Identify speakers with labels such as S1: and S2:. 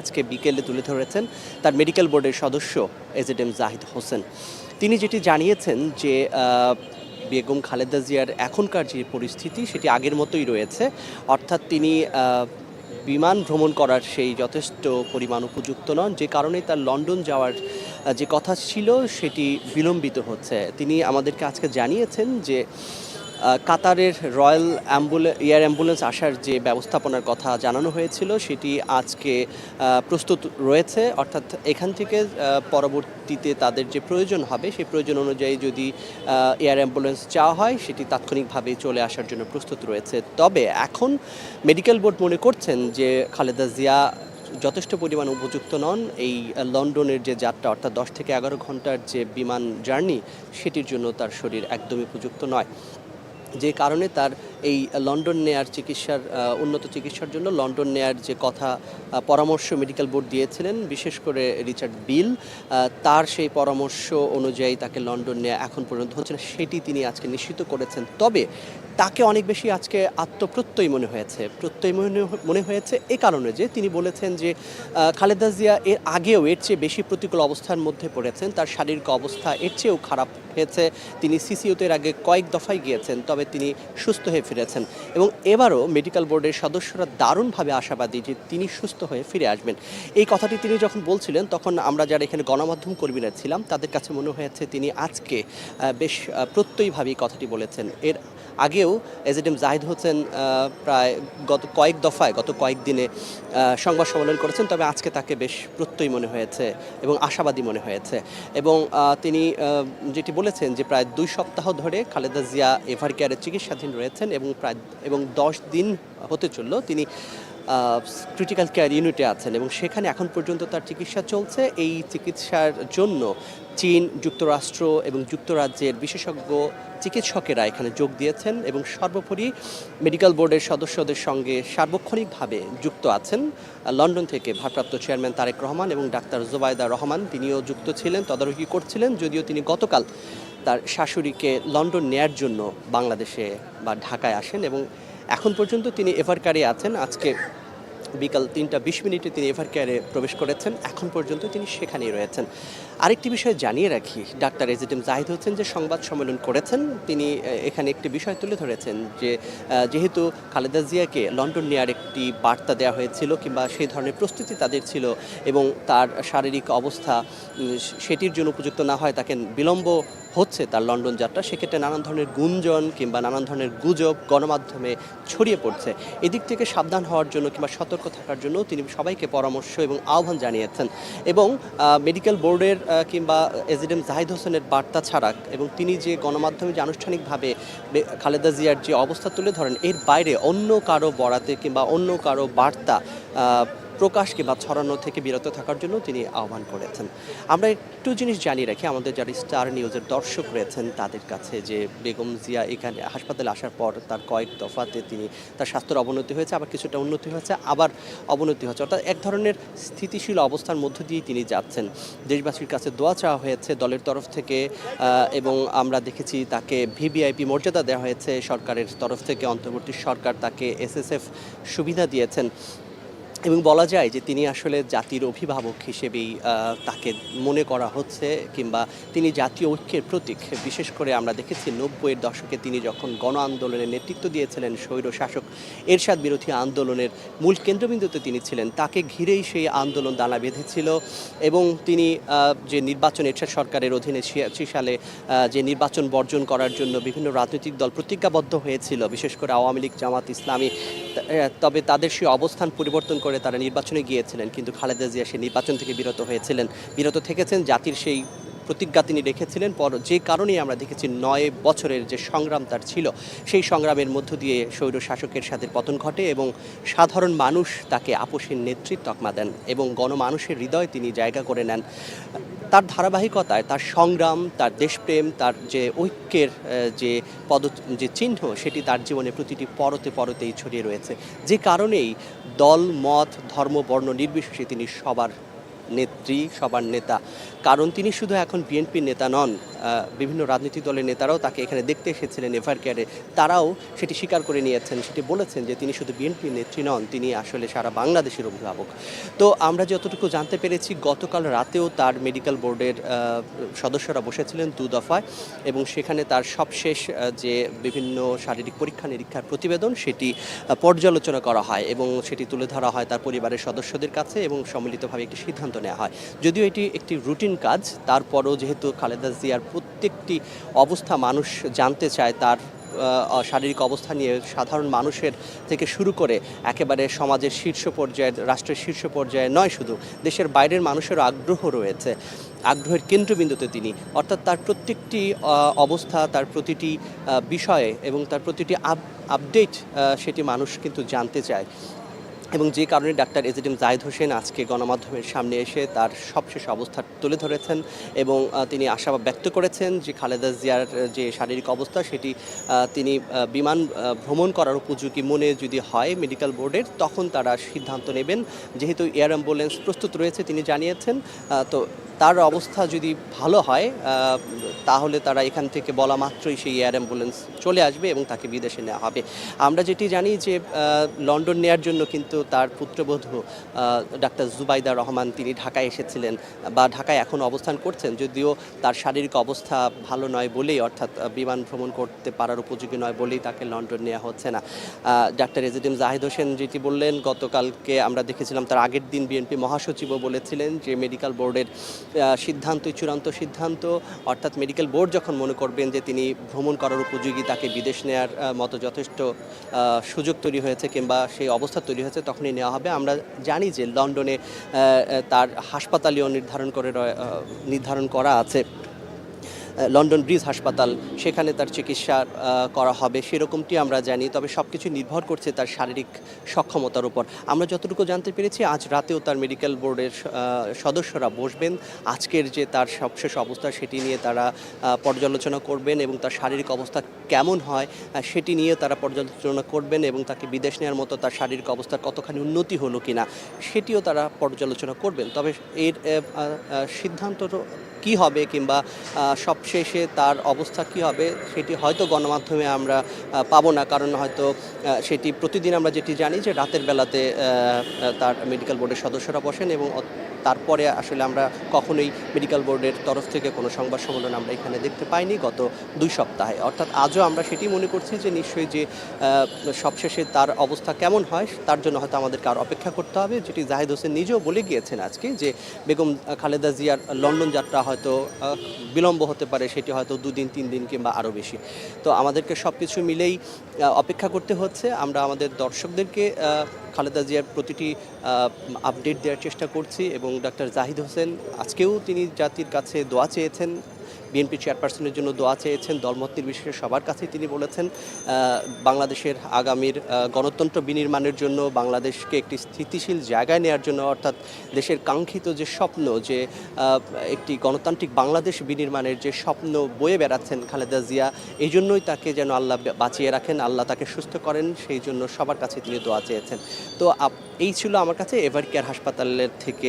S1: আজকে বিকেলে তুলে ধরেছেন তার মেডিকেল বোর্ডের সদস্য এজেডএম জাহিদ হোসেন। তিনি যেটি জানিয়েছেন যে বেগম খালেদা জিয়ার এখনকার যে পরিস্থিতি সেটি আগের মতোই রয়েছে, অর্থাৎ তিনি বিমান ভ্রমণ করার সেই যথেষ্ট পরিমাণ উপযুক্ত নন, যে কারণে তার লন্ডন যাওয়ার যে কথা ছিল সেটি বিলম্বিত হচ্ছে। তিনি আমাদেরকে আজকে জানিয়েছেন যে কাতারের রয়্যাল এয়ার অ্যাম্বুলেন্স আসার যে ব্যবস্থাপনার কথা জানানো হয়েছিল সেটি আজকে প্রস্তুত রয়েছে, অর্থাৎ এখান থেকে পরবর্তীতে তাদের যে প্রয়োজন হবে সেই প্রয়োজন অনুযায়ী যদি এয়ার অ্যাম্বুলেন্স চাওয়া হয় সেটি তাৎক্ষণিকভাবে চলে আসার জন্য প্রস্তুত রয়েছে। তবে এখন মেডিকেল বোর্ড মনে করছেন যে খালেদা জিয়া যথেষ্ট পরিমাণ উপযুক্ত নন এই লন্ডনের যে যাত্রা, অর্থাৎ 10 থেকে 11 ঘন্টার যে বিমান জার্নি, সেটির জন্য তার শরীর একদমই উপযুক্ত নয়। যে কারণে তার এই লন্ডন নেয়ার উন্নত চিকিৎসার জন্য লন্ডন নেয়ার যে কথা পরামর্শ মেডিকেল বোর্ড দিয়েছিলেন, বিশেষ করে রিচার্ড বিল, তার সেই পরামর্শ অনুযায়ী তাকে লন্ডন নেওয়া এখন পর্যন্ত হচ্ছে না, সেটি তিনি আজকে নিশ্চিত করেছেন। তবে তাকে অনেক বেশি আজকে আত্মপ্রত্যয়ী মনে হয়েছে এই কারণে যে তিনি বলেছেন যে খালেদা জিয়া এর আগেও এর চেয়ে বেশি প্রতিকূল অবস্থার মধ্যে পড়েছেন, তার শারীরিক অবস্থা এর চেয়েও খারাপ হয়েছে। তিনি সিসিউতে এর আগে কয়েক দফায় গিয়েছেন, তবে তিনি সুস্থ হয়ে ফিরেছেন এবং এবারও মেডিকেল বোর্ডের সদস্যরা দারুণভাবে আশাবাদী যে তিনি সুস্থ হয়ে ফিরে আসবেন। এই কথাটি তিনি যখন বলছিলেন তখন আমরা যারা এখানে গণমাধ্যম কর্মীরা ছিলাম তাদের কাছে মনে হয়েছে তিনি আজকে বেশ প্রত্যয়ীভাবে এই কথাটি বলেছেন। এর আগেও এজেডএম জাহিদ হোসেন প্রায় গত কয়েকদিনে সংবাদ সম্মেলন করেছেন, তবে আজকে তাকে বেশ প্রত্যয়ী মনে হয়েছে এবং আশাবাদী মনে হয়েছে। এবং তিনি যেটি বলেছেন যে প্রায় 2 সপ্তাহ ধরে খালেদা জিয়া এভার কেয়ারের চিকিৎসাধীন রয়েছেন এবং 10 দিন হতে চলল তিনি ক্রিটিক্যাল কেয়ার ইউনিটে আছেন এবং সেখানে এখন পর্যন্ত তার চিকিৎসা চলছে। এই চিকিৎসার জন্য চীন, যুক্তরাষ্ট্র এবং যুক্তরাজ্যের বিশেষজ্ঞ চিকিৎসকেরা এখানে যোগ দিয়েছেন এবং সর্বোপরি মেডিকেল বোর্ডের সদস্যদের সঙ্গে সার্বক্ষণিকভাবে যুক্ত আছেন লন্ডন থেকে ভারপ্রাপ্ত চেয়ারম্যান তারেক রহমান এবং ডাক্তার জোবায়দা রহমান, তিনিও যুক্ত ছিলেন, তদারকি করছিলেন, যদিও তিনি গতকাল তার শাশুড়িকে লন্ডন নেয়ার জন্য বাংলাদেশে বা ঢাকায় আসেন এবং এখন পর্যন্ত তিনি এভার কেয়ারে আছেন। আজকে বিকাল 3:20 তিনি এভার কেয়ারে প্রবেশ করেছেন, এখন পর্যন্ত তিনি সেখানেই রয়েছেন। আরেকটি বিষয় জানিয়ে রাখি, ডাক্তার এজেডএম জাহিদ হোসেন যে সংবাদ সম্মেলন করেছেন তিনি এখানে একটি বিষয় তুলে ধরেছেন যে যেহেতু খালেদা জিয়াকে লন্ডন নেওয়ার একটি বার্তা দেওয়া হয়েছিল কিংবা সেই ধরনের প্রস্তুতি তাদের ছিল এবং তার শারীরিক অবস্থা সেটির জন্য উপযুক্ত না হয় তাকে বিলম্ব হচ্ছে তার লন্ডন যাত্রা, সেক্ষেত্রে নানান ধরনের গুঞ্জন কিংবা নানান ধরনের গুজব গণমাধ্যমে ছড়িয়ে পড়ছে। এদিক থেকে সাবধান হওয়ার জন্য কিংবা সতর্ক থাকার জন্য তিনি সবাইকে পরামর্শ এবং আহ্বান জানিয়েছেন এবং মেডিকেল বোর্ডের কিংবা এজেডএম জাহিদ হোসেনের বার্তা ছাড়া এবং তিনি যে গণমাধ্যমে যে আনুষ্ঠানিকভাবে খালেদা জিয়ার যে অবস্থা তুলে ধরেন, এর বাইরে অন্য কারো বরাতে কিংবা অন্য কারো বার্তা প্রকাশ কিংবা ছড়ানো থেকে বিরত থাকার জন্য তিনি আহ্বান করেছেন। আমরা একটু জিনিস জানিয়ে রাখি আমাদের যারা স্টার নিউজের দর্শক রয়েছেন তাদের কাছে যে বেগম জিয়া এখানে হাসপাতালে আসার পর তার কয়েক দফাতে তার স্বাস্থ্যের অবনতি হয়েছে, আবার কিছুটা উন্নতি হয়েছে, আবার অবনতি হচ্ছে, অর্থাৎ এক ধরনের স্থিতিশীল অবস্থার মধ্য দিয়ে তিনি যাচ্ছেন। দেশবাসীর কাছে দোয়া চাওয়া হয়েছে দলের তরফ থেকে এবং আমরা দেখেছি তাকে ভিভিআইপি মর্যাদা দেওয়া হয়েছে সরকারের তরফ থেকে, অন্তর্বর্তী সরকার তাকে এসএসএফ সুবিধা দিয়েছেন এবং বলা যায় যে তিনি আসলে জাতির অভিভাবক হিসেবেই তাকে মনে করা হচ্ছে কিংবা তিনি জাতীয় ঐক্যের প্রতীক। বিশেষ করে আমরা দেখেছি 90-এর দশকে তিনি যখন গণ আন্দোলনের নেতৃত্ব দিয়েছিলেন, স্বৈর শাসক এরশাদ বিরোধী আন্দোলনের মূল কেন্দ্রবিন্দুতে তিনি ছিলেন, তাকে ঘিরেই সেই আন্দোলন দানা বেঁধেছিল এবং তিনি যে নির্বাচন এরশাদ সরকারের অধীনে 86 সালে যে নির্বাচন বর্জন করার জন্য বিভিন্ন রাজনৈতিক দল প্রতিজ্ঞাবদ্ধ হয়েছিল, বিশেষ করে আওয়ামী লীগ, জামাত ইসলামী, তবে তাদের সেই অবস্থান পরিবর্তন করে তারা নির্বাচনে গিয়েছিলেন, কিন্তু খালেদা জিয়া সেই নির্বাচন থেকে বিরত থেকেছেন। জাতির সেই প্রতিজ্ঞা তিনি রেখেছিলেন, যে কারণেই আমরা দেখেছি 9 বছরের যে সংগ্রাম তার ছিল, সেই সংগ্রামের মধ্য দিয়ে স্বৈর শাসকের সাথে পতন ঘটে এবং সাধারণ মানুষ তাকে আপোষের নেতৃত্ব তকমা দেন এবং গণমানুষের হৃদয়ে তিনি জায়গা করে নেন। তার ধারাবাহিকতায় তার সংগ্রাম, তার দেশপ্রেম, তার যে ঐক্যের যে চিহ্ন, সেটি তার জীবনে প্রতিটি পরতেই ছড়িয়ে রয়েছে। যে কারণেই দল, মত, ধর্ম, বর্ণ নির্বিশেষে তিনি সবার নেত্রী, সবার নেতা। কারণ তিনি শুধু এখন বিএনপির নেতা নন, বিভিন্ন রাজনৈতিক দলের নেতারাও তাকে এখানে দেখতে এসেছিলেন এভার কেয়ারে, তারাও সেটি স্বীকার করে নিয়েছেন, সেটি বলেছেন যে তিনি শুধু বিএনপি নেত্রী নন, তিনি আসলে সারা বাংলাদেশের অভিভাবক। তো আমরা যতটুকু জানতে পেরেছি গতকাল রাতেও তার মেডিকেল বোর্ডের সদস্যরা বসেছিলেন দফায়, এবং সেখানে তার সবশেষ যে বিভিন্ন শারীরিক পরীক্ষা নিরীক্ষার প্রতিবেদন সেটি পর্যালোচনা করা হয় এবং সেটি তুলে ধরা হয় তার পরিবারের সদস্যদের কাছে এবং সম্মিলিতভাবে একটি সিদ্ধান্ত নেওয়া হয়। যদিও এটি একটি রুটিন কাজ, তারপরও যেহেতু খালেদা জিয়ার প্রত্যেকটি অবস্থা মানুষ জানতে চায়, তার শারীরিক অবস্থা নিয়ে সাধারণ মানুষের থেকে শুরু করে একেবারে সমাজের শীর্ষ পর্যায়ের, রাষ্ট্রের শীর্ষ পর্যায়ে নয়, শুধু দেশের বাইরের মানুষেরও আগ্রহ রয়েছে, আগ্রহের কেন্দ্রবিন্দুতে তিনি। অর্থাৎ তার প্রত্যেকটি অবস্থা, তার প্রতিটি বিষয়ে এবং তার প্রতিটি আপডেট সেটি মানুষ কিন্তু জানতে চায়, এবং যে কারণে ডাক্তার এজিএম জাহিদ হোসেন আজকে গণমাধ্যমের সামনে এসে তার সবশেষ অবস্থা তুলে ধরেছেন এবং তিনি আশাবাদ ব্যক্ত করেছেন যে খালেদা জিয়ার যে শারীরিক অবস্থা সেটি তিনি বিমান ভ্রমণ করার উপযোগী মনে যদি হয় মেডিকেল বোর্ডের, তখন তারা সিদ্ধান্ত নেবেন। যেহেতু এয়ার অ্যাম্বুলেন্স প্রস্তুত রয়েছে তিনি জানিয়েছেন, তো তার অবস্থা যদি ভালো হয় তাহলে তারা এখান থেকে বলা মাত্রই সেই এয়ার অ্যাম্বুলেন্স চলে আসবে এবং তাকে বিদেশে নেওয়া হবে। আমরা যেটি জানি যে লন্ডন নেয়ার জন্য কিন্তু তার পুত্রবধূ ডাক্তার জুবাইদা রহমান তিনি ঢাকায় এসেছিলেন বা ঢাকায় এখন অবস্থান করছেন, যদিও তার শারীরিক অবস্থা ভালো নয় বলেই, অর্থাৎ বিমান ভ্রমণ করতে পারার উপযোগী নয় বলেই তাকে লন্ডন নেওয়া হচ্ছে না। ডাক্তার এজিএম জাহিদ হোসেন যেটি বললেন, গতকালকে আমরা দেখেছিলাম তার আগের দিন বিএনপি মহাসচিবও বলেছিলেন যে মেডিকেল বোর্ডের সিদ্ধান্তই চূড়ান্ত সিদ্ধান্ত, অর্থাৎ মেডিকেল বোর্ড যখন মনে করবেন যে তিনি ভ্রমণ করার উপযোগী, তাকে বিদেশ নেওয়ার মতো যথেষ্ট সুযোগ তৈরি হয়েছে কিংবা সেই অবস্থা তৈরি হয়েছে, তখনই নেওয়া হবে। আমরা জানি যে লন্ডনে তার হাসপাতালীয় নির্ধারণ করা আছে, লন্ডন ব্রিজ হাসপাতাল, সেখানে তার চিকিৎসা করা হবে সেরকমটি আমরা জানি। তবে সব কিছু নির্ভর করছে তার শারীরিক সক্ষমতার উপর। আমরা যতটুকু জানতে পেরেছি আজ রাতেও তার মেডিকেল বোর্ডের সদস্যরা বসবেন, আজকের যে তার সবশেষ অবস্থা সেটি নিয়ে তারা পর্যালোচনা করবেন এবং তার শারীরিক অবস্থা কেমন হয় সেটি নিয়ে তারা পর্যালোচনা করবেন এবং তাকে বিদেশ নেওয়ার মতো তার শারীরিক অবস্থার কতখানি উন্নতি হলো কিনা সেটিও তারা পর্যালোচনা করবেন। তবে এর সিদ্ধান্ত কি হবে কিংবা সবশেষে তার অবস্থা কি হবে সেটি হয়তো গণমাধ্যমে আমরা পাবো না, কারণ হয়তো সেটি প্রতিদিন আমরা যেটি জানি যে রাতের বেলাতে তার মেডিকেল বোর্ডের সদস্যরা বসেন এবং তারপরে আসলে আমরা কখনোই মেডিকেল বোর্ডের তরফ থেকে কোনো সংবাদ সম্মেলন আমরা এখানে দেখতে পাইনি গত 2 সপ্তাহে। অর্থাৎ আজও আমরা সেটি মনে করছি যে নিশ্চয়ই যে সবশেষে তার অবস্থা কেমন হয় তার জন্য হয়তো আমাদেরকে আর অপেক্ষা করতে হবে, যেটি জাহিদ হোসেন নিজেও বলে গিয়েছেন আজকে যে বেগম খালেদা জিয়ার লন্ডন যাত্রা হয়তো বিলম্ব হতে পারে, সেটি হয়তো 2 দিন 3 দিন কিংবা আরও বেশি। তো আমাদেরকে সব কিছু মিলেই অপেক্ষা করতে হচ্ছে। আমরা আমাদের দর্শকদেরকে খালেদা জিয়ার প্রতিটি আপডেট দেওয়ার চেষ্টা করছি এবং ডাক্তার জাহিদ হোসেন আজকেও তিনি জাতির কাছে দোয়া চেয়েছেন, বিএনপি চেয়ারপারসনের জন্য দোয়া চেয়েছেন, দলমত নির্বিশেষে সবার কাছেই তিনি বলেছেন বাংলাদেশের আগামীর গণতন্ত্র বিনির্মাণের জন্য, বাংলাদেশকে একটি স্থিতিশীল জায়গায় নেওয়ার জন্য, অর্থাৎ দেশের কাঙ্ক্ষিত যে স্বপ্ন, যে একটি গণতান্ত্রিক বাংলাদেশ বিনির্মাণের যে স্বপ্ন বয়ে বেড়াচ্ছেন খালেদা জিয়া, এই জন্যই তাকে যেন আল্লাহ বাঁচিয়ে রাখেন, আল্লাহ তাকে সুস্থ করেন, সেই জন্য সবার কাছে তিনি দোয়া চেয়েছেন। তো এই ছিল আমার কাছে এভার কেয়ার হাসপাতালের থেকে